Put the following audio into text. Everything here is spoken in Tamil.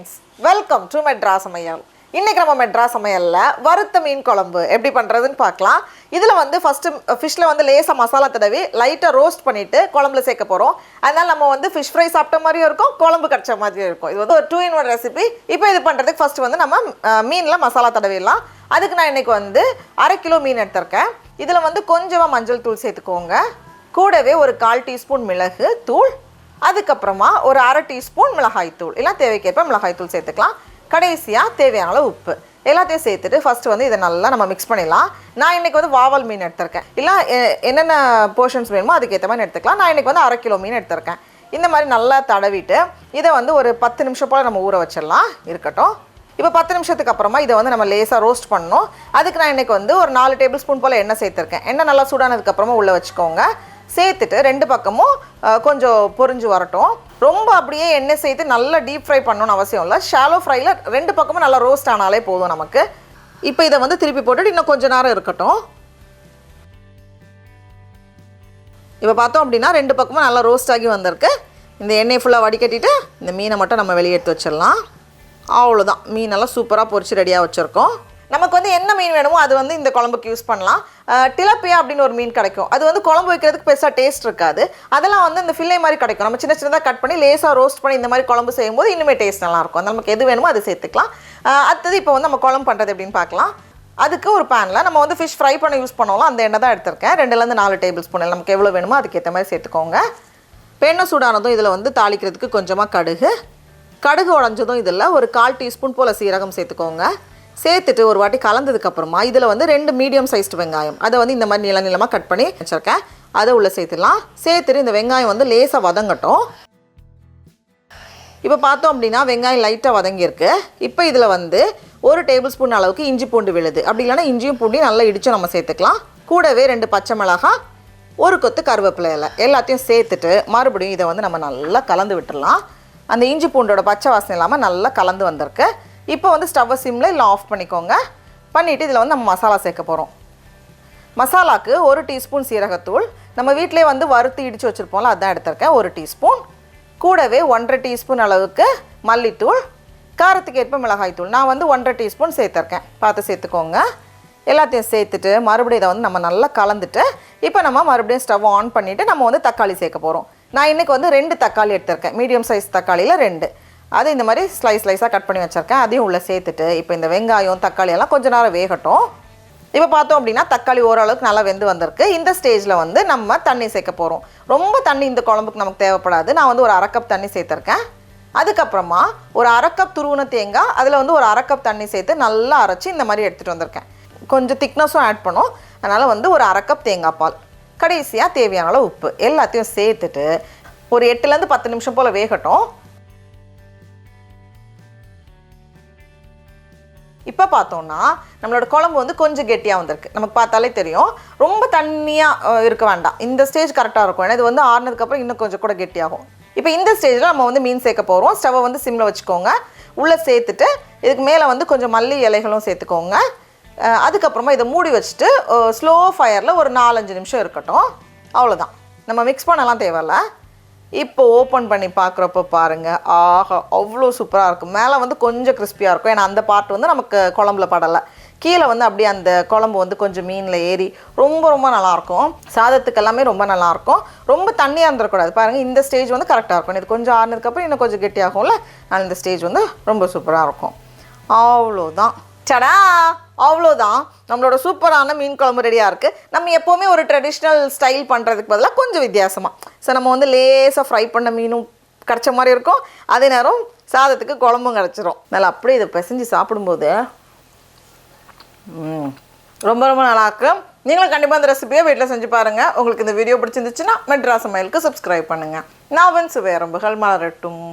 ஃப்ரெண்ட்ஸ், வெல்கம் டு மெட்ராஸ் சமையல். இன்றைக்கி நம்ம மெட்ராஸ் சமையலில் வறுத்த மீன் குழம்பு எப்படி பண்ணுறதுன்னு பார்க்கலாம். இதில் வந்து ஃபஸ்ட்டு ஃபிஷ்ஷில் வந்து லேசாக மசாலா தடவி லைட்டாக ரோஸ்ட் பண்ணிவிட்டு குழம்புல சேர்க்க போகிறோம். அதனால் நம்ம வந்து ஃபிஷ் ஃப்ரை சாப்பிட்ட மாதிரியும் இருக்கும், குழம்பு கடிச்ச மாதிரியும் இருக்கும். இது வந்து ஒரு 2-in-1 ரெசிபி. இப்போ இது பண்ணுறதுக்கு ஃபஸ்ட்டு வந்து நம்ம மீனில் மசாலா தடவிடலாம். அதுக்கு நான் இன்றைக்கி வந்து 1/2 கிலோ மீன் எடுத்திருக்கேன். இதில் வந்து கொஞ்சமாக மஞ்சள் தூள் சேர்த்துக்கோங்க. கூடவே ஒரு 1/4 டீஸ்பூன் மிளகு தூள், அதுக்கப்புறமா ஒரு 1/2 டீஸ்பூன் மிளகாய் தூள், இல்லை தேவைக்கேற்ப மிளகாய் தூள் சேர்த்துக்கலாம். கடைசியாக தேவையான அளவு உப்பு எல்லாத்தையும் சேர்த்துட்டு ஃபஸ்ட்டு வந்து இதை நல்லா நம்ம மிக்ஸ் பண்ணிடலாம். நான் இன்றைக்கி வந்து வாவல் மீன் எடுத்திருக்கேன். இல்லை என்னென்ன போர்ஷன்ஸ் வேணுமோ அதுக்கேற்ற மாதிரி எடுத்துக்கலாம். நான் இன்றைக்கி வந்து 1/2 கிலோ மீன் எடுத்திருக்கேன். இந்த மாதிரி நல்லா தடவிட்டு இதை வந்து ஒரு 10 நிமிஷம் போல் நம்ம ஊற வச்சிடலாம். இருக்கட்டும். இப்போ 10 நிமிஷத்துக்கு அப்புறமா இதை வந்து நம்ம லேசாக ரோஸ்ட் பண்ணணும். அதுக்கு நான் இன்றைக்கி வந்து ஒரு 4 டேபிள் ஸ்பூன் போல் எண்ணெய் சேர்த்துருக்கேன். எண்ணெய் நல்லா சூடானதுக்கப்புறமா உள்ளே வச்சுக்கோங்க. சேர்த்துட்டு 2 பக்கமும் கொஞ்சம் பொரிஞ்சு வரட்டும். ரொம்ப அப்படியே எண்ணெய் சேர்த்து நல்லா டீப் ஃப்ரை பண்ணணும்னு அவசியம் இல்லை. ஷாலோ ஃப்ரையில் 2 பக்கமும் நல்லா ரோஸ்ட் ஆனாலே போதும் நமக்கு. இப்போ இதை வந்து திருப்பி போட்டுட்டு இன்னும் கொஞ்சம் நேரம் இருக்கட்டும். இப்போ பார்த்தோம் அப்படின்னா 2 பக்கமும் நல்லா ரோஸ்ட் ஆகி வந்திருக்கு. இந்த எண்ணெய் ஃபுல்லாக வடிகட்டிட்டு இந்த மீனை மட்டும் நம்ம வெளியே எடுத்து வச்சிடலாம். அவ்வளோதான், மீனெல்லாம் சூப்பராக பொரிச்சு ரெடியாக வச்சுருக்கோம். நமக்கு வந்து என்ன மீன் வேணுமோ அது வந்து இந்த குழம்புக்கு யூஸ் பண்ணலாம். டிலப்பியா அப்படின்னு ஒரு மீன் கிடைக்கும். அது வந்து குழம்பு வைக்கிறதுக்கு பெருசாக டேஸ்ட் இருக்காது. அதெல்லாம் வந்து இந்த ஃபில்லே மாதிரி கிடைக்கும். நம்ம சின்ன சின்னதாக கட் பண்ணி லேசாக ரோஸ்ட் பண்ணி இந்த மாதிரி குழம்பு செய்யும்போது இன்னுமே டேஸ்ட் நல்லாயிருக்கும். நமக்கு எது வேணுமோ அதை சேர்த்துக்கலாம். அடுத்தது இப்போ வந்து நம்ம குழம்பு பண்ணுறது எப்படின்னு பார்க்கலாம். அதுக்கு ஒரு பேனில் நம்ம வந்து ஃபிஷ் ஃப்ரை பண்ண யூஸ் பண்ணுவோம். அந்த எண்ணெய் தான் எடுத்திருக்கேன். 2லேருந்து 4 டேபிள் ஸ்பூன் நமக்கு எவ்வளோ வேணுமோ அதுக்கேற்ற மாதிரி சேர்த்துக்கோங்க. எண்ணெய் சூடானதும் இதில் வந்து தாளிக்கிறதுக்கு கொஞ்சமாக கடுகு உடஞ்சதும் இதில் ஒரு 1/4 டீஸ்பூன் போல் சீரகம் சேர்த்துக்கோங்க. சேர்த்துட்டு ஒரு வாட்டி கலந்ததுக்கப்புறமா இதில் வந்து 2 மீடியம் சைஸ்டு வெங்காயம், அதை வந்து இந்த மாதிரி நீளமாக கட் பண்ணி வச்சுருக்கேன். அதை உள்ளே சேர்த்துடலாம். சேர்த்துட்டு இந்த வெங்காயம் வந்து லேசாக வதங்கட்டும். இப்போ பார்த்தோம் அப்படின்னா வெங்காயம் லைட்டாக வதங்கியிருக்கு. இப்போ இதில் வந்து 1 டேபிள் ஸ்பூன் அளவுக்கு இஞ்சி பூண்டு விழுது, அப்படி இல்லைன்னா இஞ்சியும் பூண்டையும் நல்லா இடித்து நம்ம சேர்த்துக்கலாம். கூடவே 2 பச்சை மிளகாய், 1 கொத்து கருவேப்பிலை இலை எல்லாத்தையும் சேர்த்துட்டு மறுபடியும் இதை வந்து நம்ம நல்லா கலந்து விட்டுடலாம். அந்த இஞ்சி பூண்டோட பச்சை வாசனை இல்லாமல் நல்லா கலந்து வந்திருக்கு. இப்போ வந்து ஸ்டவ்வை சிம்மில் இல்லை ஆஃப் பண்ணிக்கோங்க. பண்ணிவிட்டு இதில் வந்து நம்ம மசாலா சேர்க்க போகிறோம். மசாலாவுக்கு 1 டீஸ்பூன் சீரகத்தூள், நம்ம வீட்டிலே வந்து வறுத்து இடித்து வச்சுருப்போம்ல, அதான் எடுத்திருக்கேன் 1 டீஸ்பூன். கூடவே 1/2 டீஸ்பூன் அளவுக்கு மல்லித்தூள், காரத்துக்கு ஏற்ப மிளகாய் தூள் நான் வந்து 1/2 டீஸ்பூன் சேர்த்துருக்கேன். பார்த்து சேர்த்துக்கோங்க. எல்லாத்தையும் சேர்த்துட்டு மறுபடியும் இதை வந்து நம்ம நல்லா கலந்துட்டு இப்போ நம்ம மறுபடியும் ஸ்டவ் ஆன் பண்ணிவிட்டு நம்ம வந்து தக்காளி சேர்க்க போகிறோம். நான் இன்றைக்கி வந்து 2 தக்காளி எடுத்திருக்கேன். மீடியம் சைஸ் தக்காளியில் 2, அது இந்த மாதிரி ஸ்லைஸாக கட் பண்ணி வச்சுருக்கேன். அதையும் உள்ளே சேர்த்துட்டு இப்போ இந்த வெங்காயம் தக்காளி எல்லாம் கொஞ்சம் நேரம் வேகட்டும். இப்போ பார்த்தோம் அப்படின்னா தக்காளி ஓரளவுக்கு நல்லா வெந்து வந்திருக்கு. இந்த ஸ்டேஜில் வந்து நம்ம தண்ணி சேர்க்க போகிறோம். ரொம்ப தண்ணி இந்த குழம்புக்கு நமக்கு தேவைப்படாது. நான் வந்து ஒரு 1/2 கப் தண்ணி சேர்த்துருக்கேன். அதுக்கப்புறமா ஒரு 1/2 கப் துருவின தேங்காய், அதில் வந்து ஒரு 1/2 கப் தண்ணி சேர்த்து நல்லா அரைச்சி இந்த மாதிரி எடுத்துகிட்டு வந்திருக்கேன். கொஞ்சம் திக்னஸும் ஆட் பண்ணும். அதனால் வந்து ஒரு 1/2 கப் தேங்காய் பால், கடைசியாக தேவையான அளவு உப்பு எல்லாத்தையும் சேர்த்துட்டு ஒரு 8லேருந்து 10 நிமிஷம் போல் வேகட்டும். இப்போ பார்த்தோன்னா நம்மளோட குழம்பு வந்து கொஞ்சம் கெட்டியாக வந்திருக்கு. நமக்கு பார்த்தாலே தெரியும். ரொம்ப தண்ணியாக இருக்க வேண்டாம். இந்த ஸ்டேஜ் கரெக்டாக இருக்கும். ஏன்னா இது வந்து ஆறுனதுக்கப்புறம் இன்னும் கொஞ்சம் கூட கெட்டியாகும். இப்போ இந்த ஸ்டேஜில் நம்ம வந்து மீன் சேர்க்க போகிறோம். ஸ்டவ்வை வந்து சிம்மில் வச்சுக்கோங்க. உள்ளே சேர்த்துட்டு இதுக்கு மேலே வந்து கொஞ்சம் மல்லி இலைகளும் சேர்த்துக்கோங்க. அதுக்கப்புறமா இதை மூடி வச்சுட்டு ஸ்லோ ஃபயரில் ஒரு 4-5 நிமிஷம் இருக்கட்டும். அவ்வளோதான். நம்ம மிக்ஸ் பண்ணலாம் தேவையில்ல. இப்போ ஓப்பன் பண்ணி பார்க்குறப்போ பாருங்கள், ஆஹா அவ்வளோ சூப்பராக இருக்கும். மேலே வந்து கொஞ்சம் கிறிஸ்பியாக இருக்கும். ஏன்னா அந்த பார்ட் வந்து நமக்கு குழம்புல படலை. கீழே வந்து அப்படியே அந்த குழம்பு வந்து கொஞ்சம் மீனில் ஏறி ரொம்ப நல்லாயிருக்கும். சாதத்துக்கு எல்லாமே ரொம்ப நல்லாயிருக்கும். ரொம்ப தண்ணியாக இருந்துடக்கூடாது. பாருங்கள், இந்த ஸ்டேஜ் வந்து கரெக்டாக இருக்கும். இது கொஞ்சம் ஆறுனதுக்கப்புறம் இன்னும் கொஞ்சம் கெட்டியாகும்ல, ஆனால் இந்த ஸ்டேஜ் வந்து ரொம்ப சூப்பராக இருக்கும். அவ்வளோதான். சடா, அவ்வளோதான். நம்மளோட சூப்பரான மீன் குழம்பு ரெடியாக இருக்குது. நம்ம எப்போவுமே ஒரு ட்ரெடிஷ்னல் ஸ்டைல் பண்ணுறதுக்கு பதிலாக கொஞ்சம் வித்தியாசமாக. ஸோ நம்ம வந்து லேசாக ஃப்ரை பண்ண மீனும் கிடச்ச மாதிரி இருக்கும். அதே நேரம் சாதத்துக்கு குழம்பும் கிடச்சிரும். நல்லா அப்படியே இதை பிசைஞ்சு சாப்பிடும்போது ரொம்ப நல்லாயிருக்கு. நீங்களும் கண்டிப்பாக அந்த ரெசிபியை வீட்டில் செஞ்சு பாருங்கள். உங்களுக்கு இந்த வீடியோ பிடிச்சிருந்துச்சுன்னா மெட்ராஸ் சமையலுக்கு சப்ஸ்கிரைப் பண்ணுங்கள். நான் சுவையரம்புகள் மலரட்டும்.